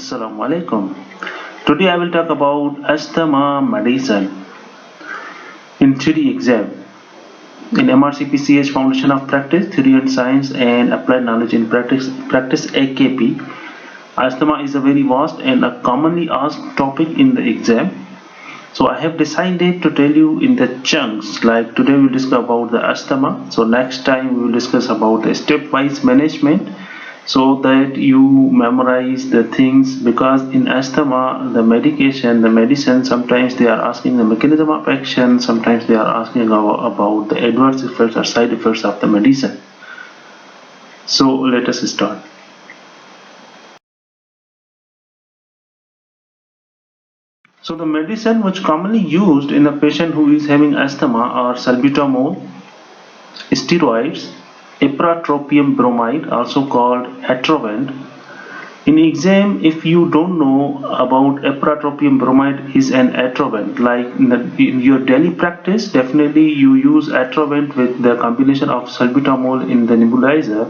Assalamu alaikum. Today I will talk about asthma medicine in theory exam in MRCPCH Foundation of Practice, Theory and Science and Applied Knowledge in Practice AKP. Asthma is a very vast and a commonly asked topic in the exam. So I have decided to tell you in the chunks. Like today we will discuss about the asthma. So next time we will discuss about the stepwise management, so that you memorize the things, because in asthma the medicine, sometimes they are asking the mechanism of action, sometimes they are asking about the adverse effects or side effects of the medicine. So let us start. So the medicine which commonly used in a patient who is having asthma are salbutamol, steroids, ipratropium bromide, also called Atrovent. In exam, if you don't know about ipratropium bromide is an Atrovent, like in your daily practice, definitely you use Atrovent with the combination of salbutamol in the nebulizer.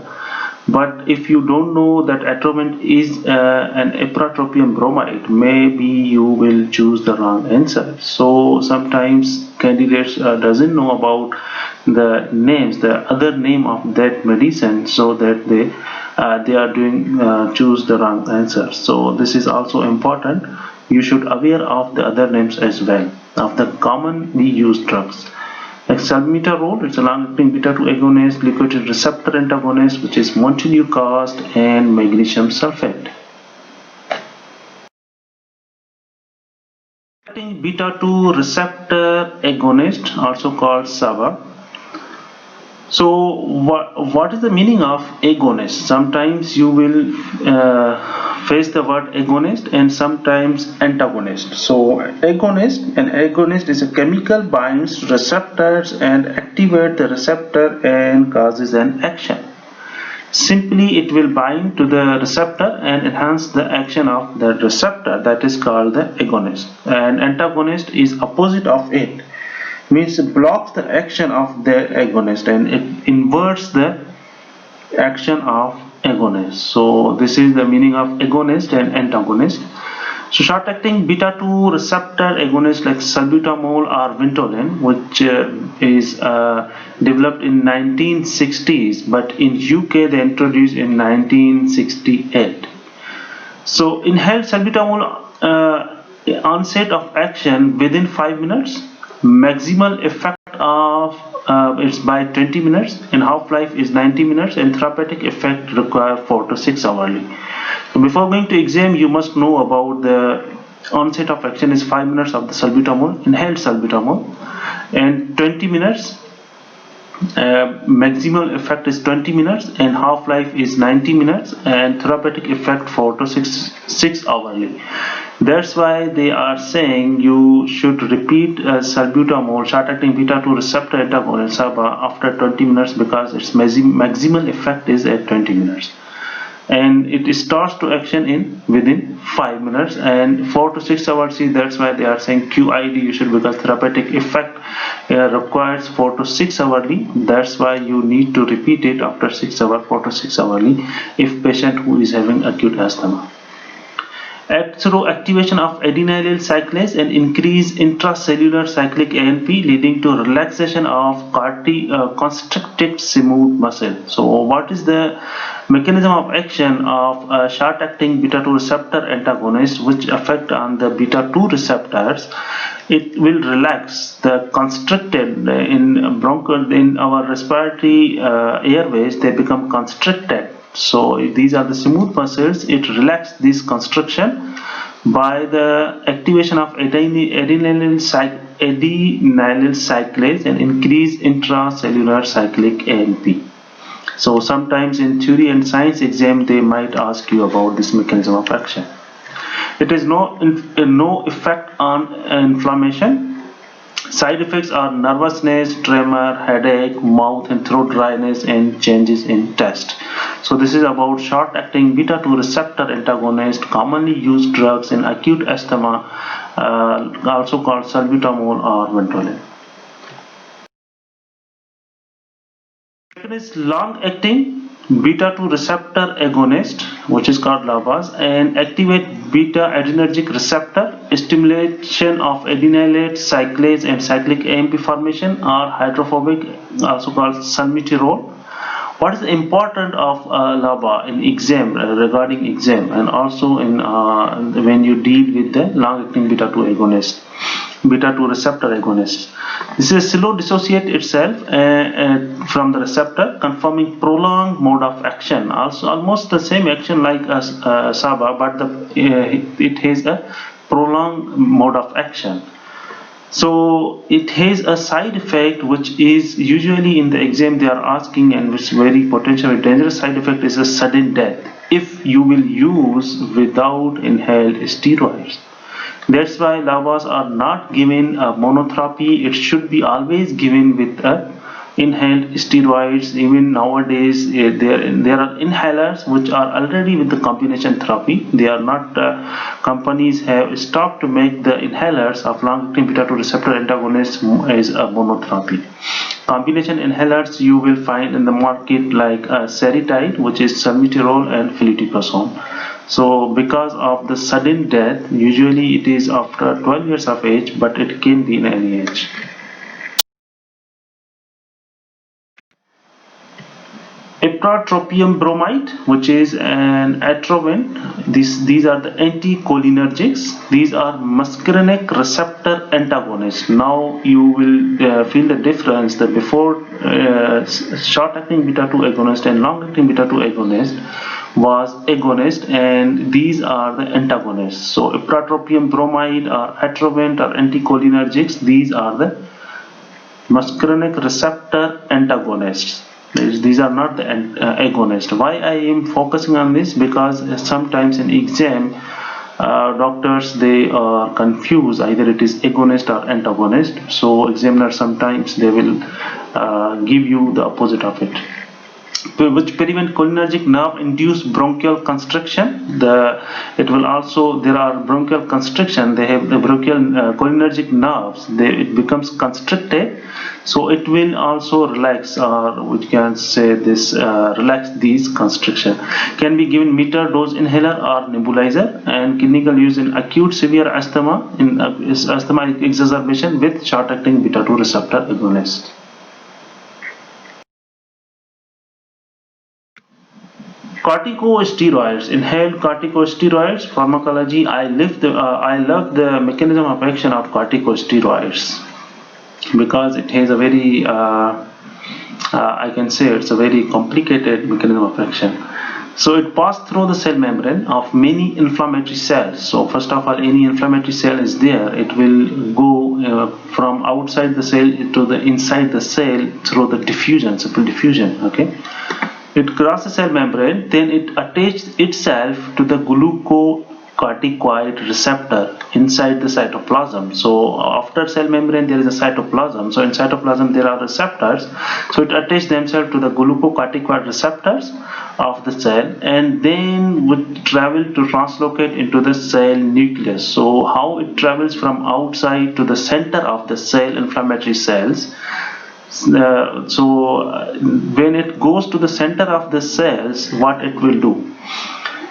But if you don't know that Atrovent is an ipratropium bromide, maybe you will choose the wrong answer. So sometimes candidates doesn't know about the names, the other name of that medicine, so that they are doing choose the wrong answer. So this is also important. You should aware of the other names as well of the commonly used drugs. Like salmeterol, it's a long-acting beta-2 agonist, liquid receptor antagonist, which is montelukast and magnesium sulfate. Beta-2 receptor agonist, also called SABA. So what is the meaning of agonist? Sometimes you will face the word agonist and sometimes antagonist. So agonist is a chemical binds receptors and activate the receptor and causes an action. Simply it will bind to the receptor and enhance the action of the receptor, that is called the agonist. And antagonist is opposite of it, means blocks the action of the agonist and it inverts the action of agonist. So this is the meaning of agonist and antagonist. So short-acting beta-2 receptor agonists like salbutamol or Ventolin, which is developed in 1960s, but in UK they introduced in 1968. So inhaled salbutamol onset of action within 5 minutes, maximal effect of it's by 20 minutes, and half-life is 90 minutes, and therapeutic effect require 4 to 6 hourly. So before going to exam, you must know about the onset of action is 5 minutes of the salbutamol, inhaled salbutamol, and 20 minutes. Maximal effect is 20 minutes and half-life is 90 minutes, and therapeutic effect 4 to 6 hourly. That's why they are saying you should repeat salbutamol, short-acting beta-2 receptor antagonist SABA, after 20 minutes, because its maximal effect is at 20 minutes. And it starts to action in within 5 minutes and 4 to 6 hours. See, that's why they are saying QID you should, because therapeutic effect requires 4 to 6 hourly. That's why you need to repeat it after 6 hours, 4 to 6 hourly, if patient who is having acute asthma. Act through activation of adenylyl cyclase and increase intracellular cyclic AMP, leading to relaxation of constricted smooth muscle. So what is the mechanism of action of a short-acting beta-2 receptor antagonist, which affect on the beta-2 receptors? It will relax the constricted in our respiratory airways. They become constricted. So these are the smooth muscles. It relaxes this constriction by the activation of adenylyl cyclase and increase intracellular cyclic AMP. So sometimes in theory and science exam they might ask you about this mechanism of action. It has no effect on inflammation. Side effects are nervousness, tremor, headache, mouth and throat dryness, and changes in taste. So this is about short-acting beta-2 receptor antagonist, commonly used drugs in acute asthma, also called salbutamol or Ventolin. Second is long-acting beta-2 receptor agonist, which is called LABAs, and activate beta adrenergic receptor, stimulation of adenylate, cyclase and cyclic AMP formation, or hydrophobic, also called salmeterol. What is important of LABA in exam, regarding exam, and also in when you deal with the long-acting beta-2 agonist, beta-2 receptor agonist? This is slow dissociate itself from the receptor, confirming prolonged mode of action. Also, almost the same action like as SABA, but it has a prolonged mode of action. So it has a side effect which is usually in the exam they are asking, and which is very potentially dangerous side effect, is a sudden death if you will use without inhaled steroids. That's why LABAs are not given a monotherapy. It should be always given with a inhaled steroids. Even nowadays there are inhalers which are already with the combination therapy. They are not companies have stopped to make the inhalers of long-acting beta-2 receptor antagonists as a monotherapy. Combination inhalers you will find in the market like Seretide, which is salmeterol, and fluticasone. So because of the sudden death, usually it is after 12 years of age, but it can be in any age. Ipratropium bromide, which is an atrovent. These are the anticholinergics. These are muscarinic receptor antagonists. Now you will feel the difference that before short-acting beta-2 agonist and long-acting beta-2 agonist was agonist, and these are the antagonists. So ipratropium bromide or atrovent or anticholinergics, these are the muscarinic receptor antagonists. These are not the agonist. Why I am focusing on this? Because sometimes in exam doctors they are confused, either it is agonist or antagonist. So examiner sometimes they will give you the opposite of it, which prevent cholinergic nerve induced bronchial constriction. It will also, there are bronchial constriction, they have the bronchial cholinergic nerves, it becomes constricted, so it will also relax, or we can say this relax these constriction. Can be given meter dose inhaler or nebulizer, and clinical use in acute severe asthma, in asthma exacerbation with short acting beta-2 receptor agonist. Corticosteroids, inhaled corticosteroids pharmacology. I love the mechanism of action of corticosteroids because it has a very I can say it's a very complicated mechanism of action. So it passes through the cell membrane of many inflammatory cells. So first of all, any inflammatory cell is there, it will go from outside the cell to the inside the cell through the diffusion, simple diffusion. Okay. It crosses cell membrane, then it attaches itself to the glucocorticoid receptor inside the cytoplasm. So after cell membrane there is a cytoplasm. So in cytoplasm there are receptors. So it attaches themselves to the glucocorticoid receptors of the cell, and then would travel to translocate into the cell nucleus. So how it travels from outside to the center of the cell, inflammatory cells. When it goes to the center of the cells, what it will do?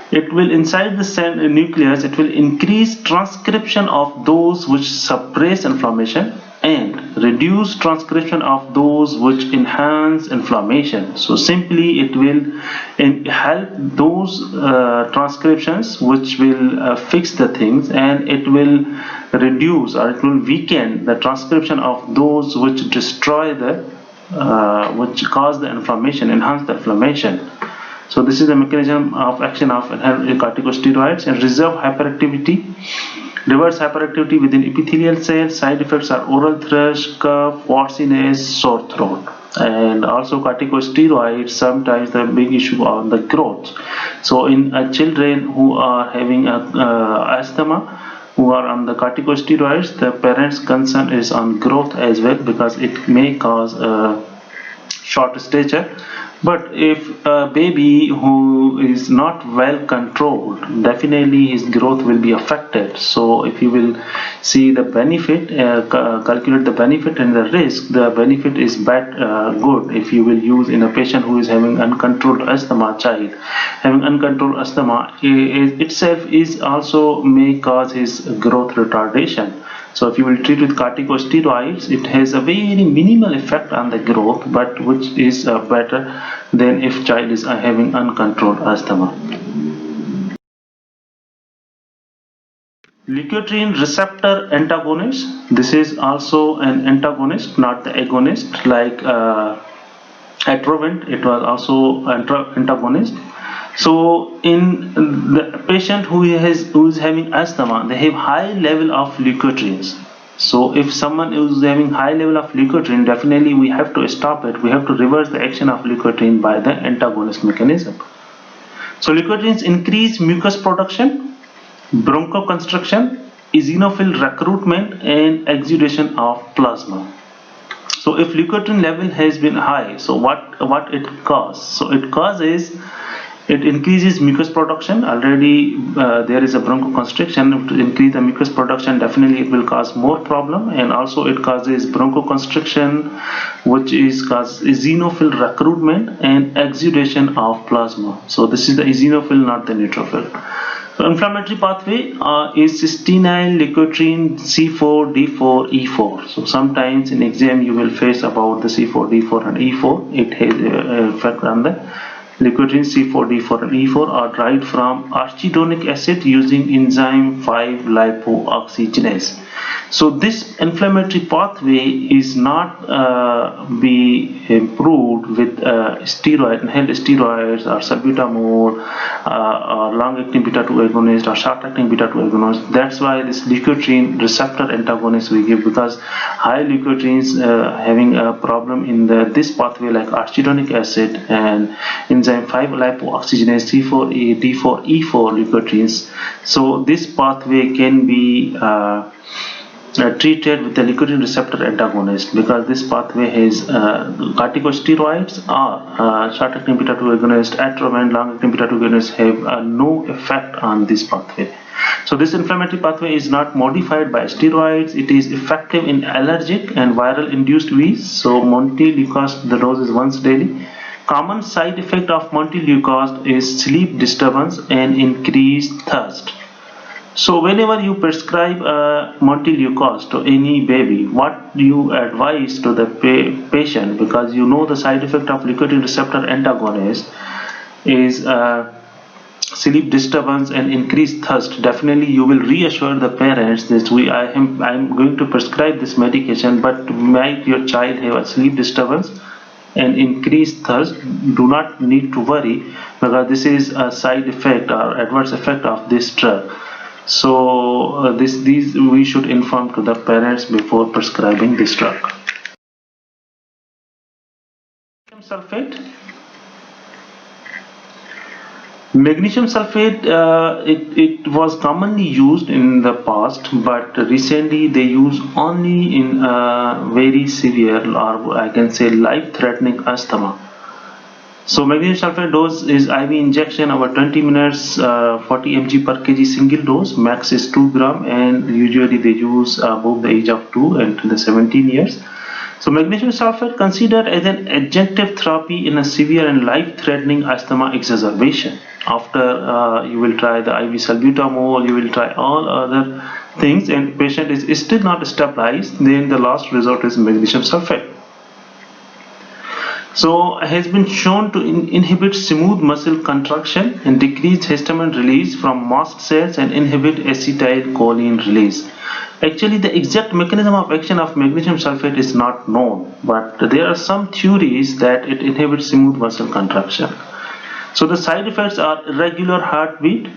It will, inside the cell nucleus, it will increase transcription of those which suppress inflammation and reduce transcription of those which enhance inflammation. So simply it will help those transcriptions which will fix the things, and it will reduce, or it will weaken the transcription of those which destroy the which cause the inflammation, enhance the inflammation. So this is the mechanism of action of corticosteroids. And reserve hyperactivity, reverse hyperactivity within epithelial cells. Side effects are oral thrush, cough, hoarseness, sore throat. And also corticosteroids, sometimes the big issue on the growth. So in children who are having asthma, who are on the corticosteroids, the parents' concern is on growth as well, because it may cause short stature. But if a baby who is not well controlled, definitely his growth will be affected. So if you will see the benefit, calculate the benefit and the risk, the benefit is good if you will use in a patient who is having uncontrolled asthma child. Having uncontrolled asthma itself is also may cause his growth retardation. So if you will treat with corticosteroids, it has a very minimal effect on the growth, but which is better than if child is having uncontrolled asthma. Leukotriene receptor antagonist. This is also an antagonist, not the agonist like Atrovent. It was also antagonist. So in the patient who is having asthma, they have high level of leukotrienes. So if someone is having high level of leukotriene, definitely we have to stop it. We have to reverse the action of leukotriene by the antagonist mechanism. So leukotrienes increase mucus production, bronchoconstriction, eosinophil recruitment, and exudation of plasma. So if leukotriene level has been high, so what it causes? So it increases mucus production. Already there is a bronchoconstriction. To increase the mucus production, definitely it will cause more problem, and also it causes bronchoconstriction, which is cause eosinophil recruitment and exudation of plasma. So this is the eosinophil, not the neutrophil. So inflammatory pathway is cysteine, leukotriene, C4, D4, E4. So sometimes in exam you will face about the C4, D4 and E4. It has effect on the leukotriene. C4, D4 and E4 are derived from arachidonic acid using enzyme 5-lipoxygenase. So this inflammatory pathway is not be improved with inhaled steroids or salbutamol or long-acting beta-2 agonist or short-acting beta-2 agonist. That's why this leukotriene receptor antagonist we give, because high leukotrienes having a problem in this pathway like arachidonic acid and enzyme 5-lipoxygenase C4A, D4, E4 leukotrienes. So this pathway can be treated with the leukotriene receptor antagonist, because this pathway has corticosteroids or short-acting beta-2 agonist, Atrovent, long-acting beta-2 agonist have no effect on this pathway. So this inflammatory pathway is not modified by steroids. It is effective in allergic and viral induced ways. So montelukast, the dose is once daily. Common side effect of montelukast is sleep disturbance and increased thirst. So whenever you prescribe montelukast to any baby, what do you advise to the patient? Because you know the side effect of leukotriene receptor antagonist is sleep disturbance and increased thirst. Definitely you will reassure the parents that I'm going to prescribe this medication, but might your child have a sleep disturbance and increased thirst. Do not need to worry, because this is a side effect or adverse effect of this drug. So these we should inform to the parents before prescribing this drug. Magnesium sulfate. Magnesium sulfate, it was commonly used in the past, but recently they use only in very severe, or I can say life-threatening asthma. So magnesium sulfate dose is IV injection over 20 minutes, 40 mg per kg single dose. Max is 2 gram, and usually they use above the age of 2 and to the 17 years. So magnesium sulfate considered as an adjunctive therapy in a severe and life-threatening asthma exacerbation. After you will try the IV salbutamol, you will try all other things, and patient is still not stabilized, then the last resort is magnesium sulfate. So has been shown to inhibit smooth muscle contraction and decrease histamine release from mast cells and inhibit acetylcholine release. Actually, the exact mechanism of action of magnesium sulfate is not known, but there are some theories that it inhibits smooth muscle contraction. So the side effects are irregular heartbeat,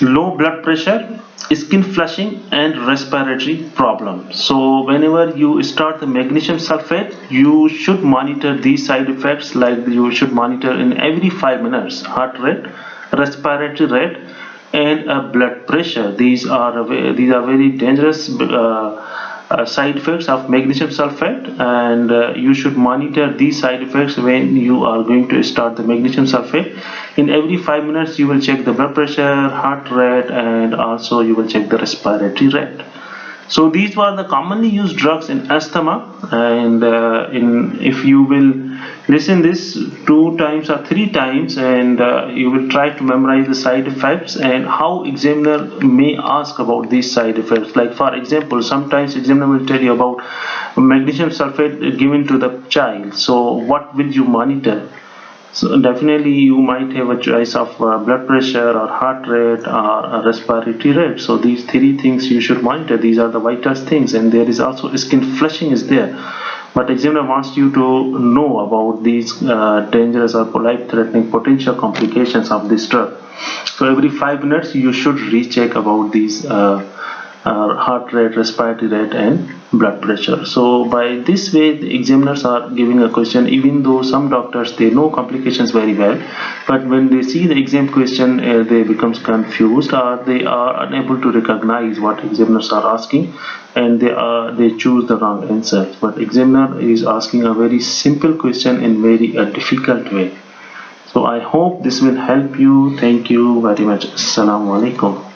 low blood pressure, skin flushing, and respiratory problems. So whenever you start the magnesium sulfate, you should monitor these side effects, like you should monitor in every 5 minutes heart rate, respiratory rate, and blood pressure. These are very dangerous side effects of magnesium sulfate, and you should monitor these side effects when you are going to start the magnesium sulfate. In every 5 minutes you will check the blood pressure, heart rate, and also you will check the respiratory rate. So these were the commonly used drugs in asthma, and if you will listen this 2 times or 3 times, and you will try to memorize the side effects and how examiner may ask about these side effects. Like for example, sometimes examiner will tell you about magnesium sulfate given to the child. So what will you monitor? So definitely you might have a choice of blood pressure or heart rate or respiratory rate. So these 3 things you should monitor. These are the vital things, and there is also skin flushing is there. But examiner wants you to know about these dangerous or life-threatening potential complications of this drug. So every 5 minutes you should recheck about these heart rate, respiratory rate, and blood pressure. So by this way, the examiners are giving a question, even though some doctors they know complications very well, but when they see the exam question, they becomes confused, or they are unable to recognize what examiners are asking, and they choose the wrong answer. But examiner is asking a very simple question in very difficult way. So I hope this will help you. Thank you very much. Assalamu alaikum.